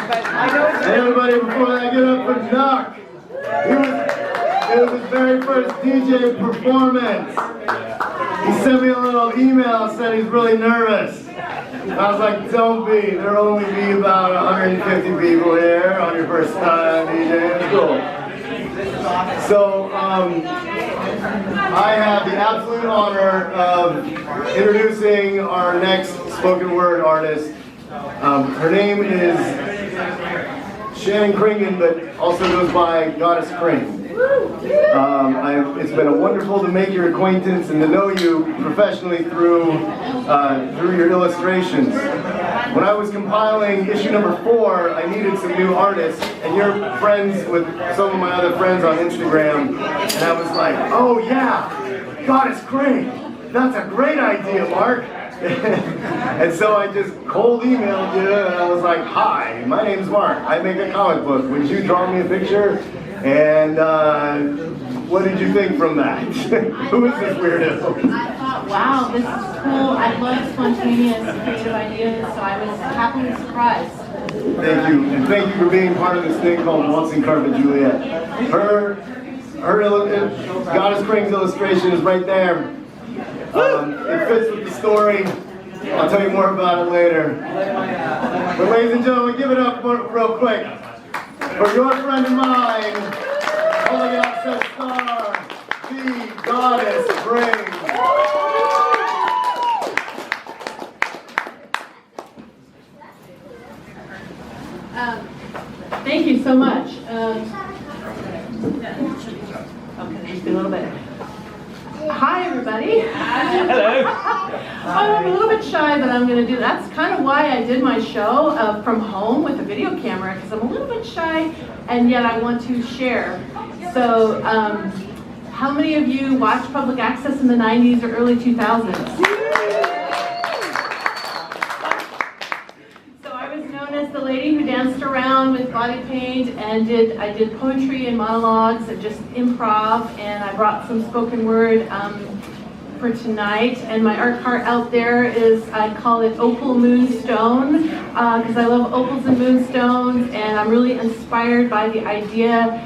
Hey everybody, before I get up for KNUCK, it was his very first DJ performance. He sent me a little email, said he's really nervous. I was like, don't be, there'll only be about 150 people here on your first time DJing. It's cool. So, I have the absolute honor of introducing our next spoken word artist. Her name is Shannon Kringen, but also goes by Goddess Kring. It's been wonderful to make your acquaintance and to know you professionally through your illustrations. When I was compiling issue number 4, I needed some new artists, and you're friends with some of my other friends on Instagram, and I was like, oh yeah, Goddess Kring, that's a great idea, Mark. And so I just cold emailed you, and I was like, hi, my name's Mark. I make a comic book. Would you draw me a picture? And what did you think from that? Who is this weirdo? I thought, wow, this is cool. I love spontaneous creative ideas, so I was happily surprised. Thank you, and thank you for being part of this thing called Waltzing Juliette. Her Goddess Kring's illustration is right there. It fits with the story. I'll tell you more about it later. But ladies and gentlemen, give it up real quick for your friend and mine, Holy Access Star, the Goddess Kring. Thank you so much. Okay, just a little bit. Hi, everybody. Hello. I'm a little bit shy, but I'm going to do. That's kind of why I did my show from home with a video camera, because I'm a little bit shy, and yet I want to share. So, how many of you watched public access in the 90s or early 2000s? So I was known as the lady who danced around with body paint, and I did poetry and monologues and just improv, and I brought some spoken word for tonight. And my art cart out there is, I call it Opal Moonstone, because I love opals and moonstones, and I'm really inspired by the idea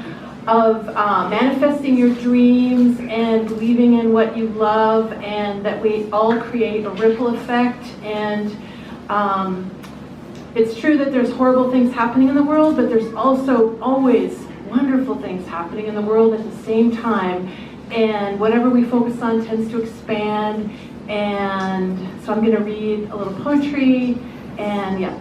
of manifesting your dreams and believing in what you love, and that we all create a ripple effect. And it's true that there's horrible things happening in the world, but there's also always wonderful things happening in the world at the same time. And whatever we focus on tends to expand. And so I'm going to read a little poetry, and yeah.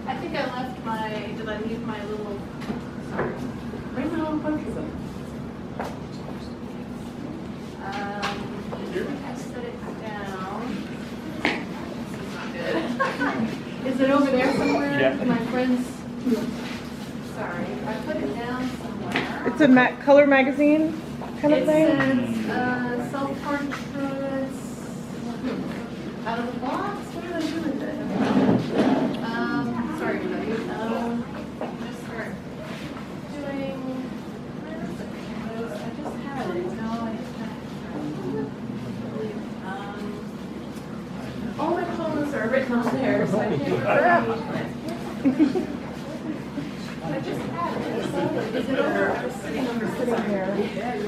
I think I left my, did I leave my little, sorry, where's my little poetry book? I set it down. This is not good. Is it over there somewhere? Yeah. My friends, sorry, I put it down somewhere. It's a color magazine kind of thing? It says self-portraits out of the box. What did I do with it? Sorry, everybody. Just start doing. Where is it? I just had it. No, I just had it. All my poems are written on there, so I can't read. I just had it. Is it over? It's sitting here.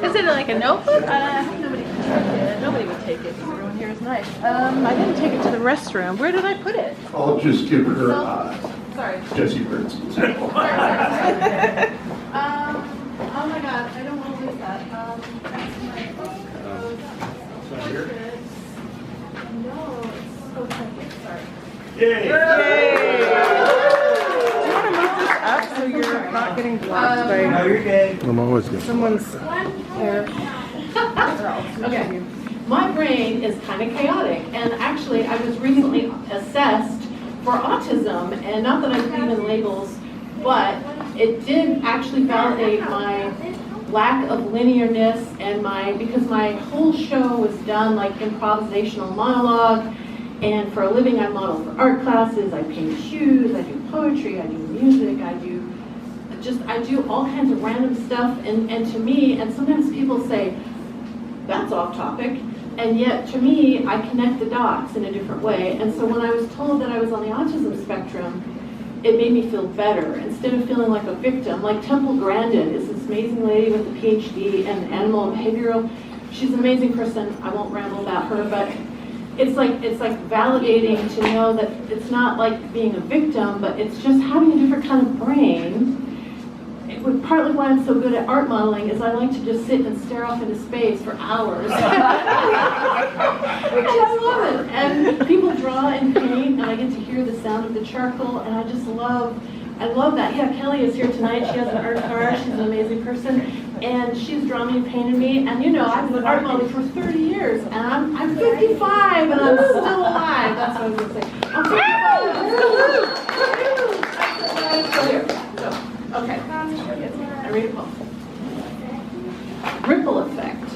Is it like a notebook? I hope nobody can take it. Nobody would take it because everyone here is nice. I didn't take it to the restroom. Where did I put it? I'll just give her Sorry. Jesse Burns. Sorry. Oh my God, I don't want to lose that. That's my portraits. No, it's so funny. Sorry. Yay! Yay! Do you want to move this up so you're not getting blocked by you're good. I'm always good. someone's hair? Okay. My brain is kind of chaotic, and actually I was recently assessed for autism, and not that I believe in labels, but it did actually validate my lack of linearness and because my whole show was done like improvisational monologue, and for a living I model for art classes, I paint shoes, I do poetry, I do music, I do all kinds of random stuff, and to me, and sometimes people say, that's off topic, and yet to me, I connect the dots in a different way. And so when I was told that I was on the autism spectrum, it made me feel better. Instead of feeling like a victim, like Temple Grandin is this amazing lady with a PhD in animal and behavioral. She's an amazing person. I won't ramble about her, but it's like validating to know that it's not like being a victim, but it's just having a different kind of brain. Partly why I'm so good at art modeling is I like to just sit and stare off into space for hours. And I love it. And people draw and paint, and I get to hear the sound of the charcoal, and I love that. Yeah, Kelly is here tonight. She has an art car. She's an amazing person. And she's drawn me and painted me. And you know, I've been art modeling for 30 years, and I'm 55, and I'm still alive. That's what I was going to say. I'm 55. Okay. I read a poem. Ripple effect.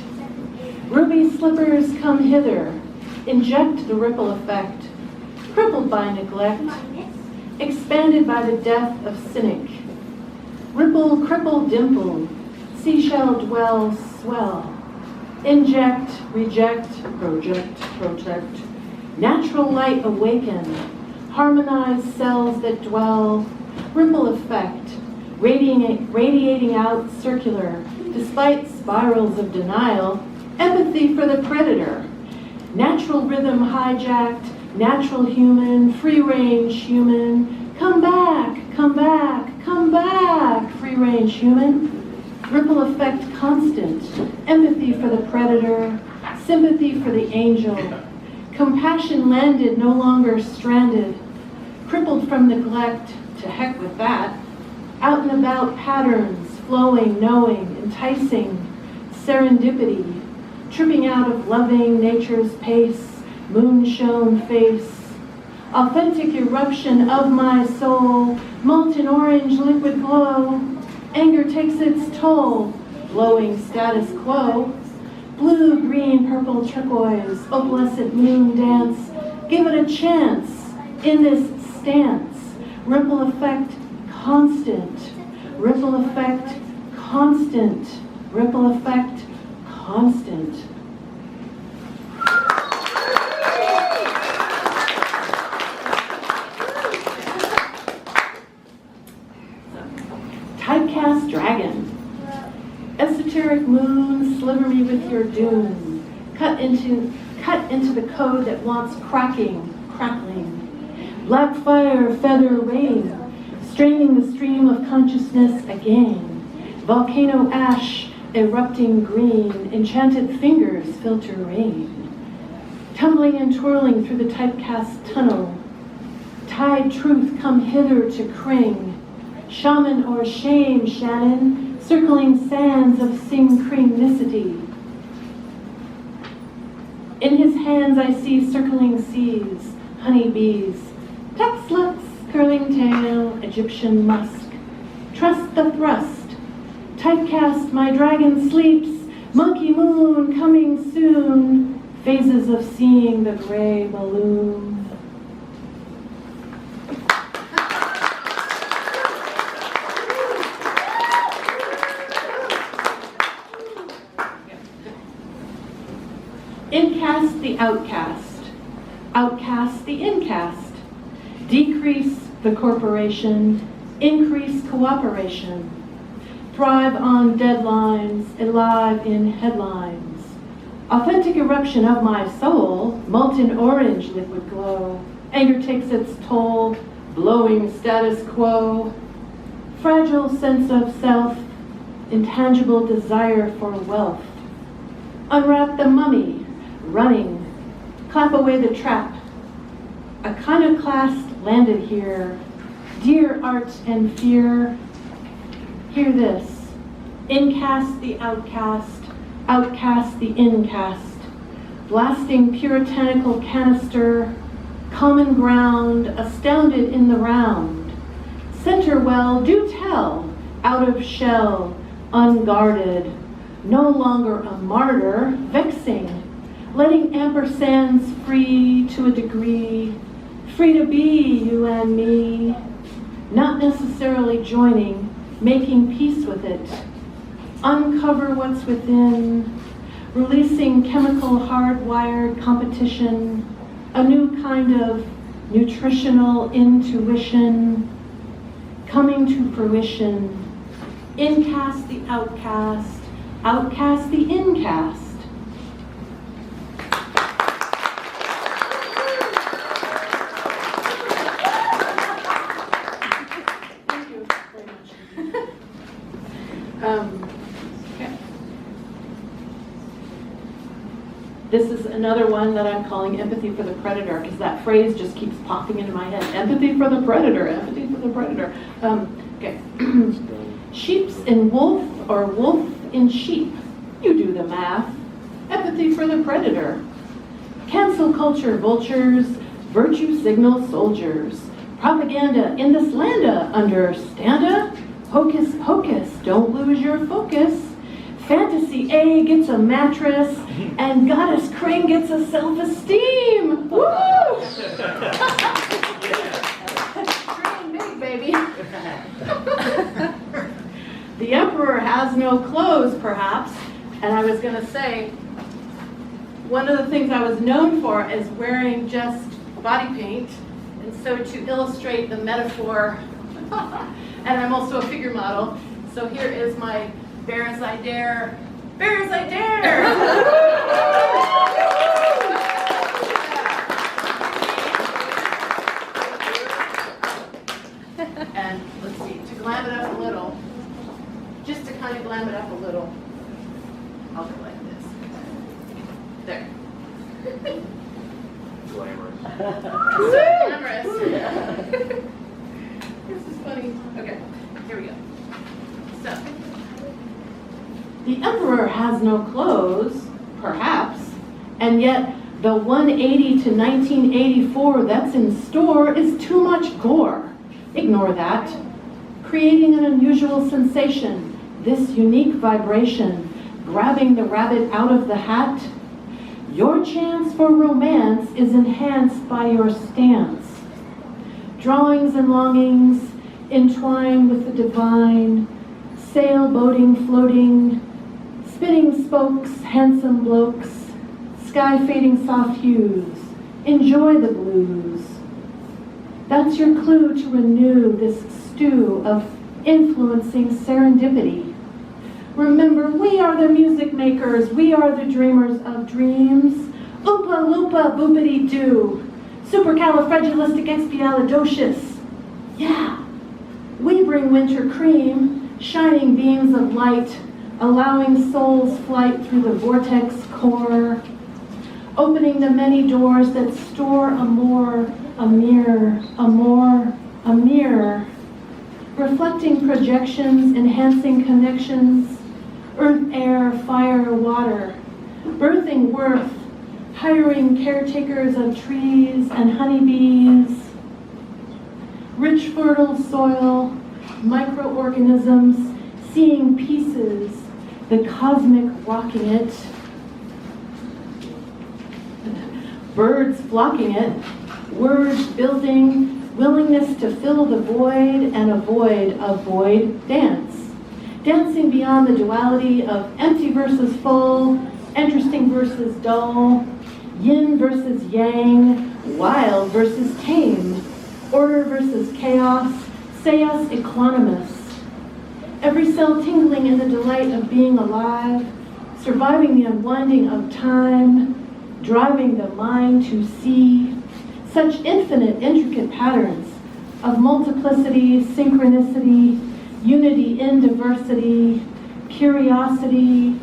Ruby slippers come hither. Inject the ripple effect. Crippled by neglect. Expanded by the death of cynic. Ripple, cripple, dimple. Seashell dwell, swell. Inject, reject, project, protect. Natural light awaken. Harmonized cells that dwell. Ripple effect. Radiating out circular, despite spirals of denial, empathy for the predator, natural rhythm hijacked, natural human, free range human, come back, come back, come back, free range human, ripple effect constant, empathy for the predator, sympathy for the angel, compassion landed, no longer stranded, crippled from neglect, to heck with that, out and about patterns, flowing, knowing, enticing, serendipity, tripping out of loving nature's pace, moon-shone face, authentic eruption of my soul, molten orange liquid glow, anger takes its toll, glowing status quo, blue, green, purple, turquoise, opalescent moon dance, give it a chance in this stance, ripple effect, constant, ripple effect, constant, ripple effect, constant. Typecast dragon. Esoteric moon, sliver me with your doom. Cut into the code that wants cracking, crackling. Black fire, feather, rain. Straining the stream of consciousness again. Volcano ash, erupting green, enchanted fingers filter rain. Tumbling and twirling through the typecast tunnel. Tide truth come hither to Kring. Shaman or shame, Shannon, circling sands of Kringnicity. In his hands I see circling seas, honeybees, tuck-sluts, curling tail, Egyptian musk. Trust the thrust. Typecast, my dragon sleeps. Monkey moon coming soon. Phases of seeing the gray balloon. Incast the outcast. Outcast the incast. Decrease the corporation, increase cooperation, thrive on deadlines, alive in headlines. Authentic eruption of my soul, molten orange liquid glow, anger takes its toll, blowing status quo, fragile sense of self, intangible desire for wealth. Unwrap the mummy, running, clap away the trap. Iconoclast landed here, dear art and fear. Hear this, incast the outcast, outcast the incast, blasting puritanical canister, common ground, astounded in the round. Center well, do tell, out of shell, unguarded, no longer a martyr, vexing, letting ampersands free to a degree, free to be, you and me. not necessarily joining, making peace with it. Uncover what's within, releasing chemical hardwired competition, a new kind of nutritional intuition, coming to fruition, incast the outcast, outcast the incast. Thank you very much. Okay. This is another one that I'm calling empathy for the predator, because that phrase just keeps popping into my head. Empathy for the predator, empathy for the predator. Okay. Sheep's in wolf or wolf in sheep. You do the math. Empathy for the predator. Cancel culture vultures, virtue signal soldiers. Propaganda in this landa, understanda? Hocus pocus, don't lose your focus. Fantasy A gets a mattress, and Goddess Kring gets a self-esteem. Woo! Dream big, baby. The emperor has no clothes, perhaps. And I was going to say, one of the things I was known for is wearing just body paint. And so to illustrate the metaphor, and I'm also a figure model. So here is my Bear as I Dare. Bear as I Dare! And let's see, to glam it up a little, just to kind of glam it up a little, I'll go like this. There. Glamorous. So glamorous. This is funny. Okay, here we go. So, the emperor has no clothes, perhaps, and yet the 180 to 1984 that's in store is too much gore. Ignore that. Creating an unusual sensation, this unique vibration, grabbing the rabbit out of the hat. Your chance for romance is enhanced by your stance. Drawings and longings entwine with the divine, sailboating, floating, spinning spokes, handsome blokes, sky fading soft hues, enjoy the blues. That's your clue to renew this stew of influencing serendipity. Remember, we are the music makers, we are the dreamers of dreams. Oopa loopa boopity doo, supercalifragilisticexpialidocious. Yeah, we bring winter cream, shining beams of light, allowing soul's flight through the vortex core, opening the many doors that store a more, a mirror, a more, a mirror, reflecting projections, enhancing connections, earth, air, fire, water, birthing worth, hiring caretakers of trees and honeybees, rich fertile soil, microorganisms, seeing pieces, the cosmic rocking it, birds flocking it, words building, willingness to fill the void and avoid dance. Dancing beyond the duality of empty versus full, interesting versus dull, yin versus yang, wild versus tame, order versus chaos, say us equanimous. Every cell tingling in the delight of being alive, surviving the unwinding of time, driving the mind to see such infinite, intricate patterns of multiplicity, synchronicity, unity in diversity, curiosity.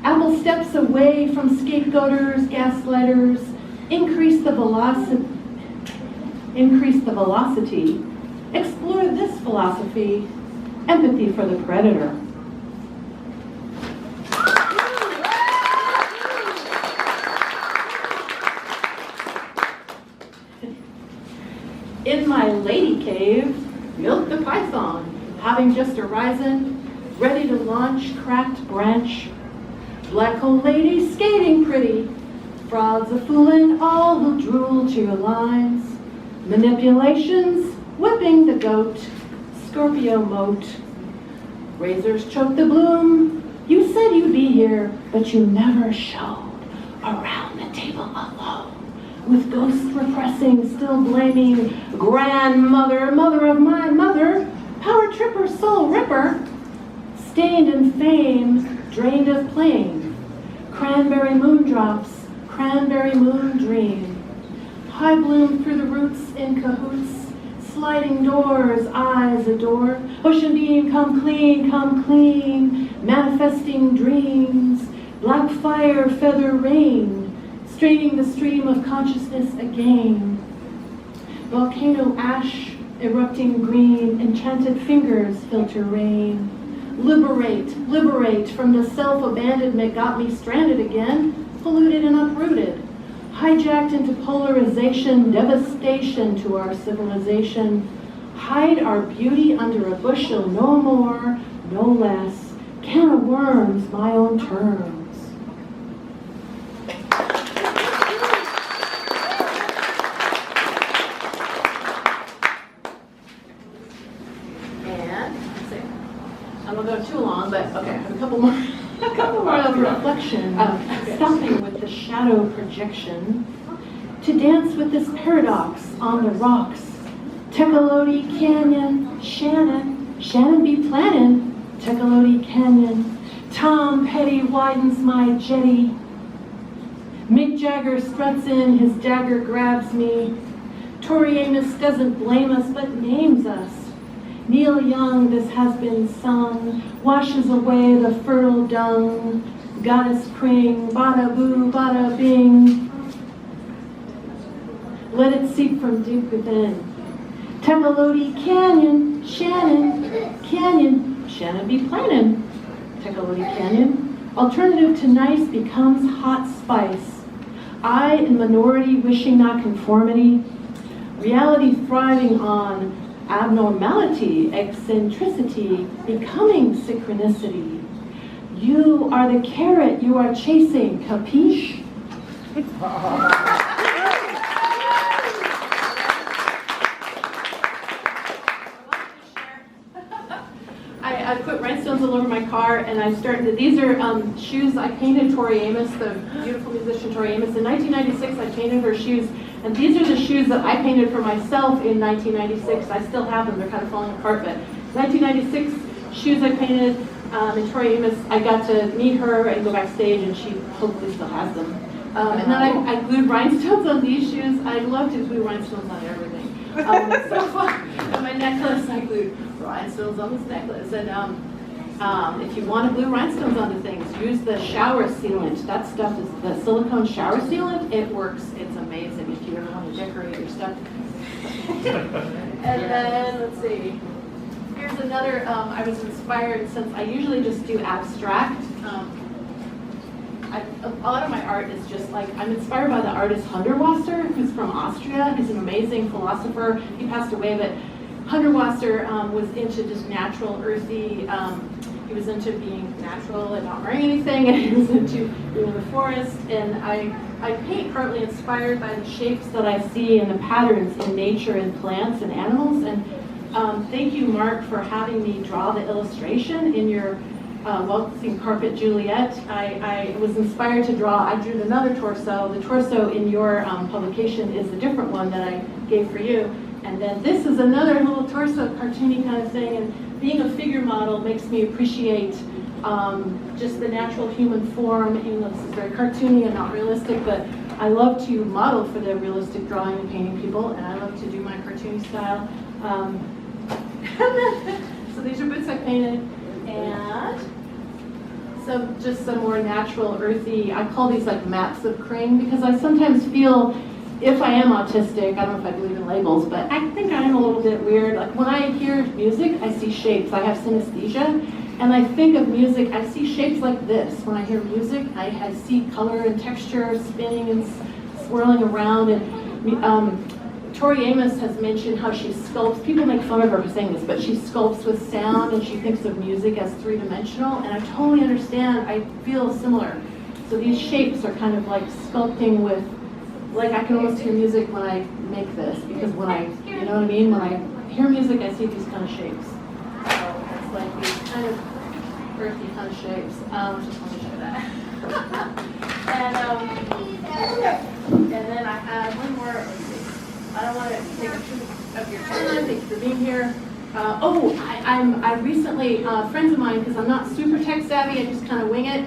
Apple steps away from scapegoaters, gaslighters, increase the velocity, explore this philosophy, empathy for the predator. In my lady cave, milk the python, having just arisen, ready to launch cracked branch. Black old lady skating pretty, frauds a foolin' all who drool to your lines. Manipulations, whipping the goat, Scorpio moat. Razors choke the bloom. You said you'd be here, but you never showed. Around the table alone, with ghosts repressing, still blaming, grandmother, mother of my mother, power tripper, soul ripper, stained in fame, drained of plain, cranberry moon drops, cranberry moon dream, high bloom through the roots in cahoots, sliding doors, eyes adore, ocean beam, come clean, manifesting dreams, black fire, feather rain, straining the stream of consciousness again. Volcano ash, erupting green, enchanted fingers filter rain. Liberate from the self-abandonment got me stranded again, polluted and uprooted. Hijacked into polarization, devastation to our civilization. Hide our beauty under a bushel, no more, no less. Can of worms, my own terms. I won't go too long, but okay, I have a couple more of reflection. Stopping with the shadow projection. To dance with this paradox on the rocks. Tecolote Canyon, Shannon be planning. Tecolote Canyon. Tom Petty widens my jetty. Mick Jagger struts in, his dagger grabs me. Tori Amos doesn't blame us, but names us. Neil Young, this has been sung, washes away the fertile dung. Goddess Kring, bada boo, bada bing. Let it seep from deep within. Tecolote Canyon, Shannon be planning. Tecolote Canyon. Alternative to nice becomes hot spice. I in minority wishing not conformity. Reality thriving on abnormality, eccentricity, becoming synchronicity. You are the carrot you are chasing, capiche? I put rhinestones all over my car, and I started. These are shoes I painted Tori Amos, the beautiful musician Tori Amos. In 1996, I painted her shoes, and these are the shoes that I painted for myself in 1996. I still have them; they're kind of falling apart. But 1996 shoes I painted, and Tori Amos. I got to meet her and go backstage, and she hopefully still has them. And then I glued rhinestones on these shoes. I love to glue rhinestones on everything. It's so fun. And my necklace, I glued rhinestones on this necklace. And if you want to glue rhinestones onto things, use the shower sealant. That stuff is the silicone shower sealant. It works. It's amazing if you ever want to decorate your stuff. And then, let's see. Here's another, I was inspired since I usually just do abstract. A lot of my art is just like, I'm inspired by the artist Hundertwasser, who's from Austria. He's an amazing philosopher. He passed away, but Hundertwasser was into just natural, earthy. He was into being natural and not wearing anything, and he was into being in the forest. And I paint partly inspired by the shapes that I see and the patterns in nature and plants and animals. And thank you, Mark, for having me draw the illustration in your Waltzing carpet, Juliette. I was inspired to draw. I drew another torso. The torso in your publication is a different one that I gave for you. And then this is another little torso, cartoony kind of thing. And being a figure model makes me appreciate just the natural human form. Even though this is very cartoony and not realistic, but I love to model for the realistic drawing and painting people, and I love to do my cartoony style. So these are boots I painted. And just some more natural, earthy, I call these like maps of Kring, because I sometimes feel, if I am autistic, I don't know if I believe in labels, but I think I am a little bit weird. Like when I hear music, I see shapes. I have synesthesia, and I think of music, I see shapes like this. When I hear music, I see color and texture spinning and swirling around. And Tori Amos has mentioned how she sculpts. People make fun of her for saying this, but she sculpts with sound, and she thinks of music as three-dimensional, and I totally understand. I feel similar. So these shapes are kind of like sculpting with, like I can almost hear music when I make this, because when I, you know what I mean? When I hear music, I see these kind of shapes. So it's like these kind of earthy kind of shapes. Just want to show that. And then I have one more. Let's see. I don't want to take up too much of your time. Thank you for being here. I recently, friends of mine, because I'm not super tech savvy, I just kind of wing it.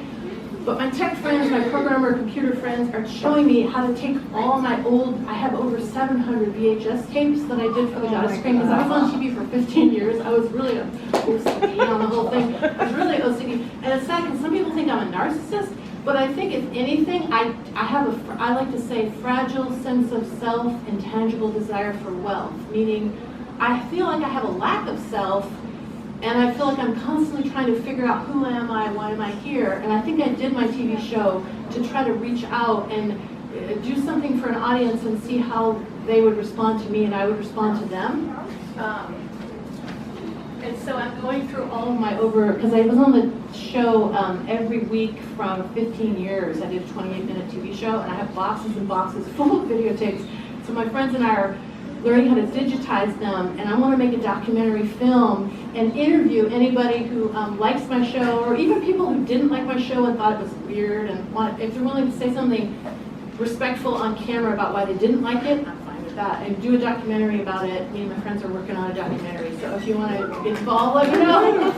But my tech friends, my programmer computer friends are showing me how to take all my old, I have over 700 VHS tapes that I did for the Goddess Kring, because I was on TV for 15 years. I was really OCD on the whole thing. I was really OCD. And it's sad because some people think I'm a narcissist, but I think if anything, I like to say, fragile sense of self, intangible desire for wealth, meaning I feel like I have a lack of self, and I feel like I'm constantly trying to figure out who am I, why am I here, and I think I did my TV show to try to reach out and do something for an audience and see how they would respond to me and I would respond to them. And so I'm going through all of my because I was on the show every week from 15 years. I did a 28-minute TV show, and I have boxes and boxes full of videotapes. So my friends and I are learning how to digitize them, and I want to make a documentary film and interview anybody who likes my show, or even people who didn't like my show and thought it was weird, and if they're willing to say something respectful on camera about why they didn't like it, I'm fine with that, and do a documentary about it. Me and my friends are working on a documentary, so if you want to get involved, let me know.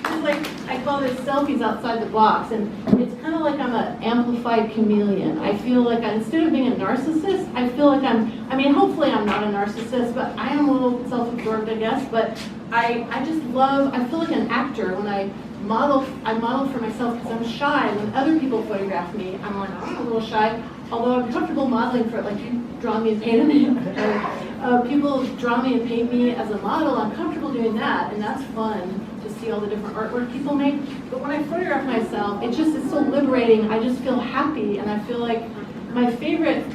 It's like, I call this selfies outside the box, and it's kind of like I'm an amplified chameleon. I feel like instead of being a narcissist, I feel like hopefully I'm not a narcissist, but I am a little self-absorbed, I guess, but I just love, I feel like an actor when I model for myself because I'm shy. When other people photograph me, I'm like, I'm a little shy, although I'm comfortable modeling for it, like you draw me and paint me. People draw me and paint me as a model, I'm comfortable doing that, and that's fun to see all the different artwork people make. But when I photograph myself, it's so liberating. I just feel happy, and I feel like my favorite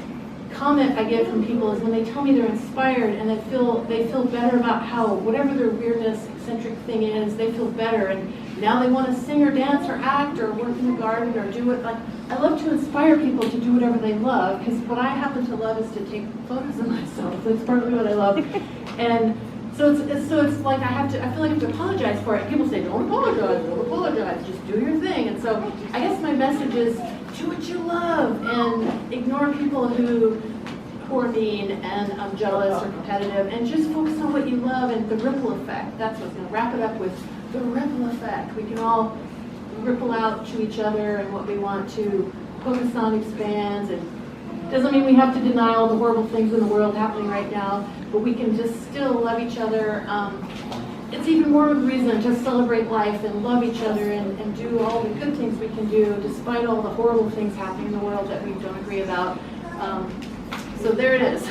comment I get from people is when they tell me they're inspired and they feel better about how whatever their weirdness, eccentric thing is, they feel better, and now they want to sing or dance or act or work in the garden or do it. Like, I love to inspire people to do whatever they love, because what I happen to love is to take photos of myself. That's partly what I love. And so it's like I feel like I have to apologize for it. People say, don't apologize, just do your thing. And so I guess my message is, do what you love and ignore people who are mean and jealous or competitive, and just focus on what you love and the ripple effect. That's what's going to wrap it up with, the ripple effect. We can all ripple out to each other, and what we want to focus on expands. And doesn't mean we have to deny all the horrible things in the world happening right now, but we can just still love each other. It's even more of a reason to celebrate life and love each other and do all the good things we can do despite all the horrible things happening in the world that we don't agree about. So there it is.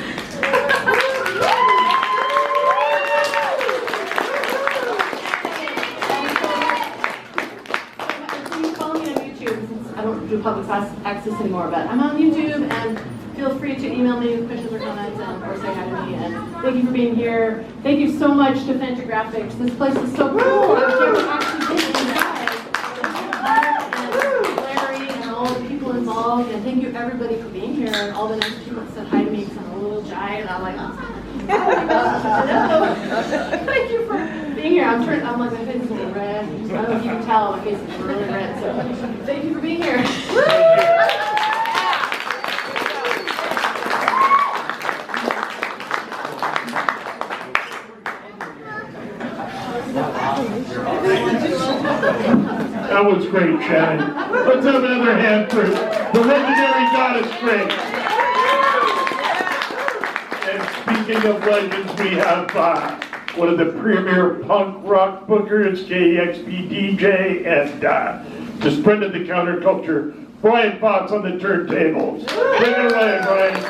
Please follow me on YouTube, since I don't do public access anymore, but I'm on YouTube, and feel free to email me with questions or comments or say hi to me. And thank you for being here. Thank you so much to Fantagraphics. This place is so cool. I've never actually been inside. And Larry and all the people involved. And thank you everybody for being here, and all the nice people that said hi to me, because I'm a little shy, and I'm like, oh my gosh. Thank you for being here. I'm like, my face is a little red. I don't know if you can tell, my face is really red. So thank you for being here. That was great, Shannon. Let's have another hand for the legendary Goddess Kring. And speaking of legends, we have one of the premier punk rock bookers, KXP DJ, and just friend of the counterculture, Foss on the turntables. Bring it away, Brian.